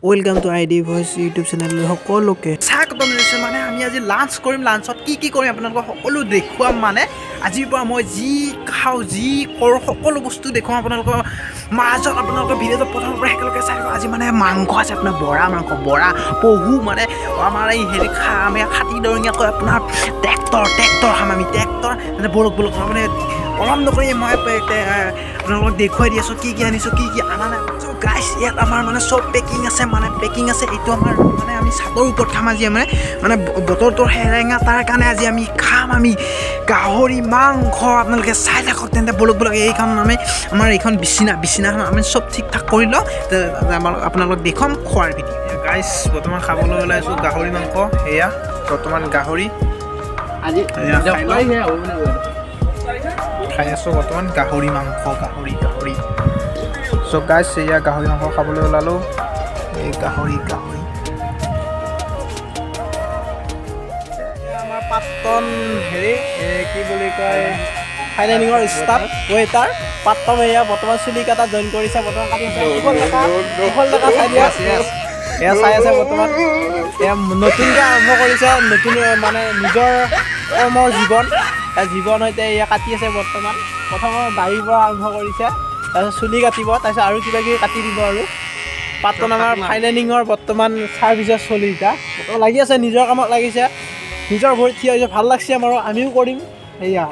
Welcome to ID voice YouTube channel সকলোকে স্বাগতম জনাইছোঁ। মানে আমি আজি লাঞ্চ কৰিম, লাঞ্চত কি কৰিম আপোনালোকক সকলো দেখুৱাম। মানে আজিৰ পৰা মই যি খাওঁ যি কৰোঁ সকলো বস্তু দেখুৱাম আপোনালোকৰ মাজত। আপোনালোকৰ ভিডিঅ'টো প্ৰথমৰ পৰা একেলগে চাই দিব। আজি মানে মাংস আছে, আপোনাৰ বৰা মাংস, বৰা পহু, মানে আমাৰ এই হেৰি আমি খাটি দৰঙীয়াকৈ আপোনাৰ ট্ৰেক্টৰ খাম আমি, ট্ৰেক্টৰ মানে বলক মানে অলপ নকৰি মই আপোনালোকক দেখুৱাই দি আছোঁ কি আনিছোঁ কি আনা নাই। গাইছ ইয়াত আমাৰ মানে চব পেকিং আছে, এইটো আমাৰ মানে আমি ছাদৰ ওপৰত খাম আজি। মানে বতৰটো সেৰেঙা, তাৰ কাৰণে আজি আমি খাম গাহৰি মাংস। আপোনালোকে চাই থাকক তেন্তে বলক এইখন আমাৰ এইখন বিচনাখন আমি চব ঠিক ঠাক কৰি লওঁ, আপোনালোক দেখুৱাম খোৱাৰ ভিডিঅ'। গাইছ বৰ্তমান খাবলৈ ওলাইছোঁ গাহৰি মাংস। সেয়া বৰ্তমান গাহৰি খাই আছোঁ বৰ্তমান গাহৰি মাংস, গাহৰি। চ' গাইছ এয়া গাহৰি মাংস খাবলৈ ওলালোঁ। এই গাহৰি আমাৰ প্ৰাক্তন হেৰি কি বুলি কয় ফাইনেলিঙৰ ষ্টাফ ৱেটাৰ প্ৰাক্তন এয়া বৰ্তমান চুলি কাটা জইন কৰিছে, বৰ্তমান কাটিছে। দুখন টকা চাই দিয়া এয়া চাই আছে বৰ্তমান। এয়া নতুনকৈ আৰম্ভ কৰিছে, নতুন মানে নিজৰ কৰ্মৰ জীৱন সৈতে এয়া কাটি আছে বৰ্তমান। প্ৰথমৰ দাড়িৰ পৰা আৰম্ভ কৰিছে, তাৰপিছত চুলি কাটিব, তাৰপিছত আৰু কিবা কিবি কাটি দিব। আৰু প্ৰাক্তন আমাৰ ফাইনেলিঙৰ বৰ্তমান ছাৰ্ভিচত চলি বৰ্তমান লাগি আছে, নিজৰ কামত লাগিছে, নিজৰ ভৰিত থিয় হৈছে। ভাল লাগছে আমাৰো, আমিও কৰিম। সেয়া